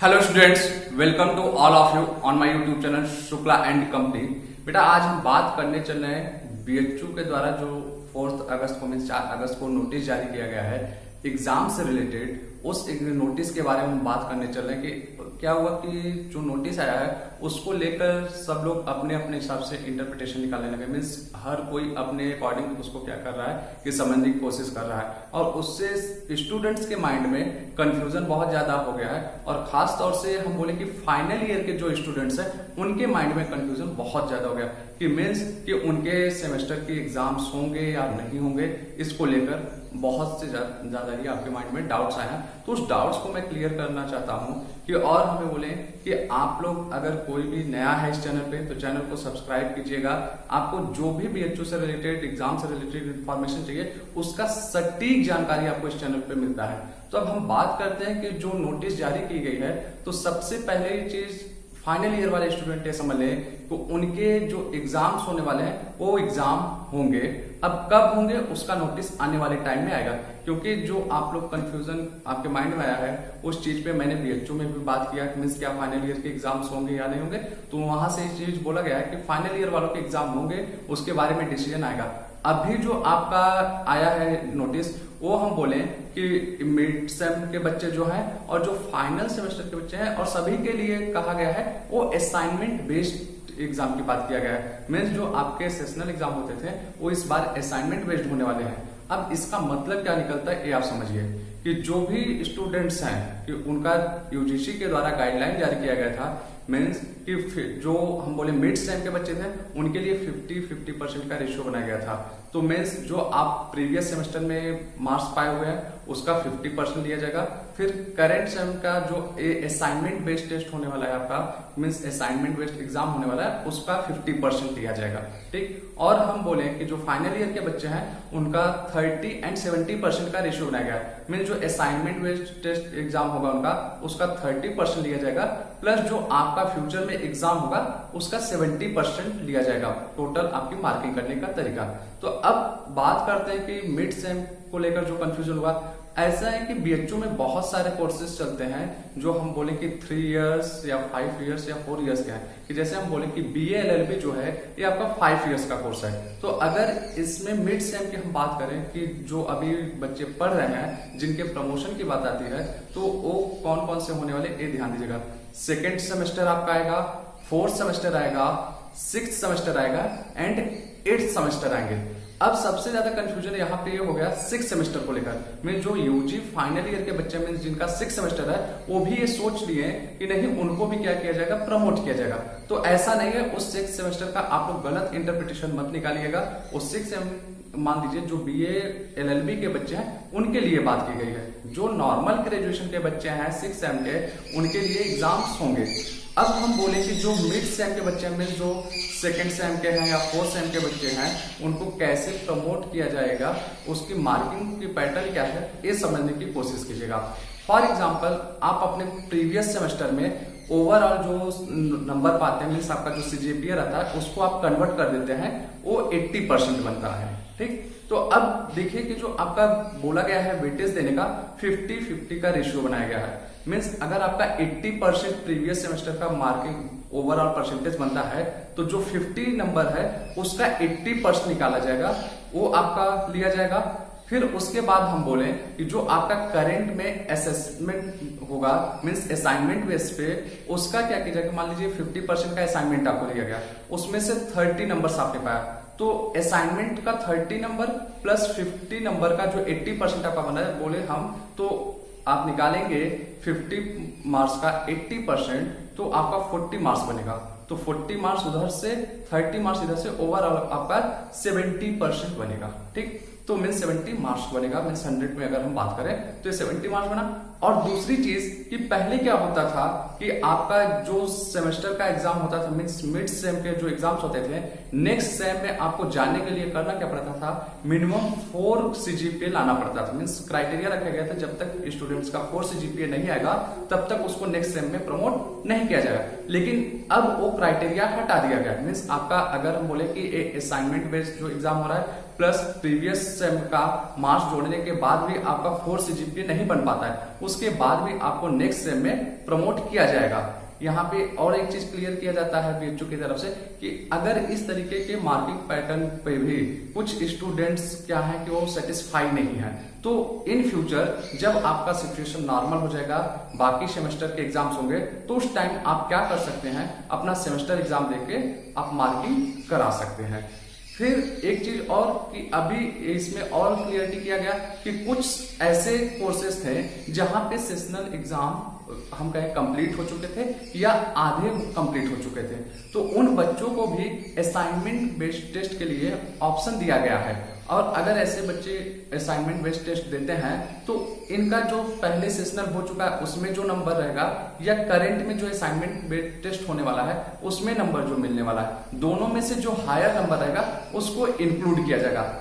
Hello students, welcome to all of you on my YouTube channel Shukla and company. बेटा आज हम बात करने चल रहे हैं बीएचयू के द्वारा जो 4 अगस्त को मीन 4 अगस्त को नोटिस जारी किया गया है एग्जाम से रिलेटेड। उस नोटिस के बारे में हम बात करने चल रहे हैं कि क्या हुआ कि जो नोटिस आया है उसको लेकर सब लोग अपने अपने हिसाब से इंटरप्रिटेशन निकालने लगे। मीन्स हर कोई अपने अकॉर्डिंग उसको क्या कर रहा है कि समझने की कोशिश कर रहा है और उससे स्टूडेंट्स के माइंड में कंफ्यूजन बहुत ज्यादा हो गया है। और खास तौर से हम बोले कि फाइनल ईयर के जो स्टूडेंट्स हैं उनके माइंड में कंफ्यूजन बहुत ज्यादा हो गया कि मीन्स कि उनके सेमेस्टर के एग्जाम्स होंगे या नहीं होंगे, इसको लेकर बहुत से ज्यादा ही आपके माइंड में डाउट्स आए हैं। तो उस डाउट्स को मैं क्लियर करना चाहता हूं कि और हमें बोले कि आप लोग अगर कोई भी नया है इस चैनल पे तो चैनल को सब्सक्राइब कीजिएगा। आपको जो भी बीएचयू से रिलेटेड एग्जाम से रिलेटेड इंफॉर्मेशन चाहिए उसका सटीक जानकारी आपको इस चैनल पे मिलता है। तो अब हम बात करते हैं कि जो नोटिस जारी की गई है तो सबसे पहले चीज फाइनल ईयर वाले स्टूडेंट ये समझ लें तो उनके जो एग्जाम्स होने वाले हैं वो एग्जाम होंगे। अब कब होंगे उसका नोटिस आने वाले टाइम में आएगा, क्योंकि जो आप लोग कंफ्यूजन आपके माइंड में आया है उस चीज पे मैंने बीएचयू में भी बात किया कि मीन्स क्या फाइनल ईयर के एग्जाम्स होंगे या नहीं होंगे। तो वहां से ये चीज बोला गया है कि फाइनल ईयर वालों के एग्जाम होंगे, उसके बारे में डिसीजन आएगा। अभी जो आपका आया है नोटिस वो हम बोले कि मिड सेम के बच्चे जो हैं और जो फाइनल सेमेस्टर के बच्चे हैं और सभी के लिए कहा गया है वो असाइनमेंट बेस्ड एग्जाम की बात किया गया है। मीन्स जो आपके सेशनल एग्जाम होते थे वो इस बार असाइनमेंट बेस्ड होने वाले हैं। अब इसका मतलब क्या निकलता है ये आप समझिए कि जो भी स्टूडेंट्स हैं कि उनका यूजीसी के द्वारा गाइडलाइन जारी किया गया था। मीन्स कि जो हम बोले मिड सेम के बच्चे थे उनके लिए 50-50% का रेशियो बनाया गया था। तो मीन्स जो आप प्रीवियस सेमेस्टर में मार्क्स पाए हुए हैं उसका 50% लिया जाएगा। फिर करेंट सेम का जो असाइनमेंट बेस्ड टेस्ट होने वाला है आपका, मीन्स असाइनमेंट बेस्ड एग्जाम होने वाला है, उसका 50% लिया जाएगा। ठीक, और हम बोले कि जो फाइनल ईयर के बच्चे हैं उनका 30 एंड 70% का रेशियो बनाया गया है। मीन्स जो असाइनमेंट बेस्ड टेस्ट एग्जाम होगा उनका उसका 30% लिया जाएगा, प्लस जो आपका फ्यूचर में एग्जाम होगा उसका 70% लिया जाएगा। टोटल आपकी मार्किंग करने का तरीका। तो अब बात करते हैं कि मिड सेम को लेकर जो कंफ्यूजन हुआ, ऐसा है कि बीएचयू में बहुत सारे कोर्सेज चलते हैं जो हम बोले कि 3 इयर्स या 5 इयर्स या 4 इयर्स के हैं। कि जैसे हम बोले कि बीए एलएलबी जो है ये आपका 5 इयर्स का कोर्स है। तो अगर इसमें मिड सेम की हम बात करें कि जो अभी बच्चे पढ़ रहे हैं जिनके प्रमोशन की बात आती है तो वो कौन कौन से होने वाले ये ध्यान दीजिएगा। सेकेंड सेमेस्टर आपका आएगा, 4th सेमेस्टर आएगा, 6th सेमेस्टर आएगा एंड 8th सेमेस्टर आएंगे। अब सबसे ज्यादा कंफ्यूजन यहाँ पे ये हो गया 6th सेमेस्टर को लेकर। मीन जो यूजी फाइनल ईयर के बच्चे मीन जिनका 6th सेमेस्टर है वो भी ये सोच लिए कि नहीं उनको भी क्या किया जाएगा, प्रमोट किया जाएगा। तो ऐसा नहीं है, उस 6th सेमेस्टर का आप लोग गलत इंटरप्रिटेशन मत निकालिएगा। उस 6th मान लीजिए जो बीए एलएलबी के बच्चे हैं उनके लिए बात की गई है। जो नॉर्मल ग्रेजुएशन के बच्चे हैं 6th सेम के उनके लिए एग्जाम्स होंगे। अब हम बोले कि जो मिड सेम के बच्चे हैं जो 2nd सेम के हैं या 4th सेम के बच्चे हैं उनको कैसे प्रमोट किया जाएगा, उसकी मार्किंग की पैटर्न क्या है ये समझने की कोशिश कीजिएगा। फॉर एग्जाम्पल आप अपने प्रीवियस सेमेस्टर में ओवरऑल जो नंबर पाते हैं मीन्स आपका जो सीजीपीए रहता है उसको आप कन्वर्ट कर देते हैं, वो 80% बनता है। ठीक, तो अब देखिए कि जो आपका बोला गया है वेटेज देने का 50-50 का रेशियो बनाया गया है। मीन्स अगर आपका 80% प्रीवियस सेमेस्टर का मार्किंग ओवरऑल परसेंटेज बनता है तो जो 50 नंबर है उसका 80% निकाला जाएगा, वो आपका लिया जाएगा। फिर उसके बाद हम बोले कि जो आपका करंट में असेसमेंट होगा मीन्स असाइनमेंट बेस पे उसका क्या किया जाएगा। मान लीजिए 50% का असाइनमेंट आपको दिया गया, उसमें से 30 नंबर आपने पाया तो असाइनमेंट का 30 नंबर प्लस 50 नंबर का जो 80% आपका बना है बोले हम, तो आप निकालेंगे 50 मार्क्स का 80% तो आपका 40 मार्क्स बनेगा। तो 40 मार्क्स उधर से 30 मार्क्स इधर से ओवरऑल आपका 70% बनेगा। ठीक, तो मीन 70 मार्क्स बनेगा। मीन 100 में अगर हम बात करें तो ये 70 मार्क्स बना। और दूसरी चीज कि पहले क्या होता था कि आपका जो सेमेस्टर का एग्जाम होता था मीन्स मिड सेम के जो एग्जाम्स होते थे नेक्स्ट सेम में आपको जाने के लिए करना क्या पड़ता था, मिनिमम 4 सीजीपीए लाना पड़ता था। मीन्स क्राइटेरिया रखा गया था जब तक स्टूडेंट्स का 4 सीजीपीए नहीं आएगा तब तक उसको नेक्स्ट सेम में प्रमोट नहीं किया जाएगा। लेकिन अब वो क्राइटेरिया हटा दिया गया। मीन्स आपका अगर हम बोले कि असाइनमेंट बेस्ड जो एग्जाम हो रहा है प्लस प्रीवियस सेम का मार्क्स जोड़ने के बाद भी आपका 4 CGPA नहीं बन पाता है, उसके बाद भी आपको नेक्स्ट सेम में प्रमोट किया जाएगा। यहाँ पे और एक चीज क्लियर किया जाता है बीएचयू की तरफ से कि अगर इस तरीके के मार्किंग पैटर्न पे भी कुछ स्टूडेंट्स क्या है कि वो सेटिस्फाई नहीं है, तो इन फ्यूचर जब आपका सिचुएशन नॉर्मल हो जाएगा, बाकी सेमेस्टर के एग्जाम्स होंगे, तो उस टाइम आप क्या कर सकते हैं, अपना सेमेस्टर एग्जाम देके आप मार्किंग करा सकते हैं। फिर एक चीज और कि अभी इसमें और क्लियरिटी किया गया कि कुछ ऐसे कोर्सेज थे जहां पे सेशनल एग्जाम हम कहें कंप्लीट हो चुके थे या आधे कंप्लीट हो चुके थे, तो उन बच्चों को भी असाइनमेंट बेस्ड टेस्ट के लिए ऑप्शन दिया गया है। और अगर ऐसे बच्चे असाइनमेंट बेस्ड टेस्ट देते हैं तो इनका जो पहले सेशनल हो चुका है उसमें जो नंबर रहेगा या करेंट में जो असाइनमेंट बेस्ड टेस्ट होने वाला है उसमें नंबर जो मिलने वाला है, दोनों में से जो हायर नंबर रहेगा उसको इंक्लूड किया जाएगा।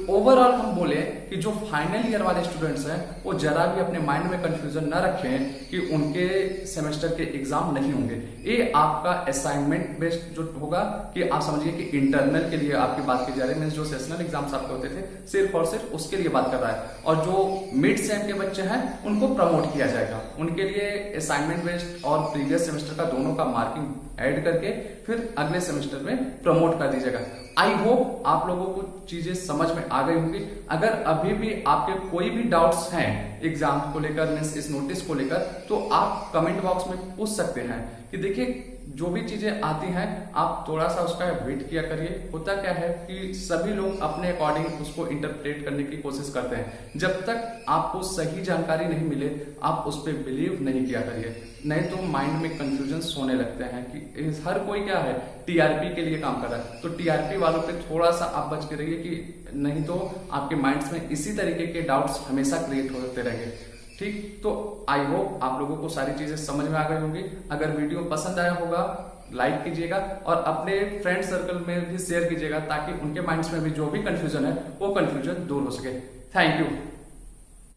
ओवरऑल हम बोले कि जो फाइनल ईयर वाले स्टूडेंट्स हैं वो जरा भी अपने माइंड में कंफ्यूजन न रखें कि उनके सेमेस्टर के एग्जाम नहीं होंगे। ये आपका असाइनमेंट बेस्ड जो होगा कि आप समझिए कि इंटरनल के लिए आपकी बात की जा रही है, मींस जो सेशनल एग्जाम्स आपके होते थे सिर्फ और सिर्फ उसके लिए बात कर रहा है। और जो मिड सेम के बच्चे हैं उनको प्रमोट किया जाएगा, उनके लिए असाइनमेंट बेस्ड और प्रीवियस सेमेस्टर का दोनों का मार्किंग ऐड करके फिर अगले सेमेस्टर में प्रमोट कर दीजिएगा। आई होप आप लोगों को चीजें समझ में आ गई होंगी। अगर अभी भी आपके कोई भी डाउट्स हैं एग्जाम को लेकर, मींस इस नोटिस को लेकर, तो आप कमेंट बॉक्स में पूछ सकते हैं कि देखिए जो भी चीजें आती हैं आप थोड़ा सा उसका वेट किया करिए। होता क्या है कि सभी लोग अपने अकॉर्डिंग उसको इंटरप्रेट करने की कोशिश करते हैं। जब तक आपको सही जानकारी नहीं मिले आप उस पर बिलीव नहीं किया करिए, नहीं तो माइंड में कंफ्यूजन होने लगते हैं कि हर कोई क्या है टीआरपी के लिए काम कर रहा है, तो टीआरपी वालों पे थोड़ा सा आप बच के रहिए कि नहीं तो आपके माइंड्स में इसी तरीके के डाउट्स हमेशा क्रिएट होते रहेंगे। ठीक, तो आई होप आप लोगों को सारी चीजें समझ में आ गई होंगी। अगर वीडियो पसंद आया होगा लाइक कीजिएगा और अपने फ्रेंड सर्कल में भी शेयर कीजिएगा ताकि उनके माइंड्स में भी जो भी कंफ्यूजन है वो कंफ्यूजन दूर हो सके। Thank you.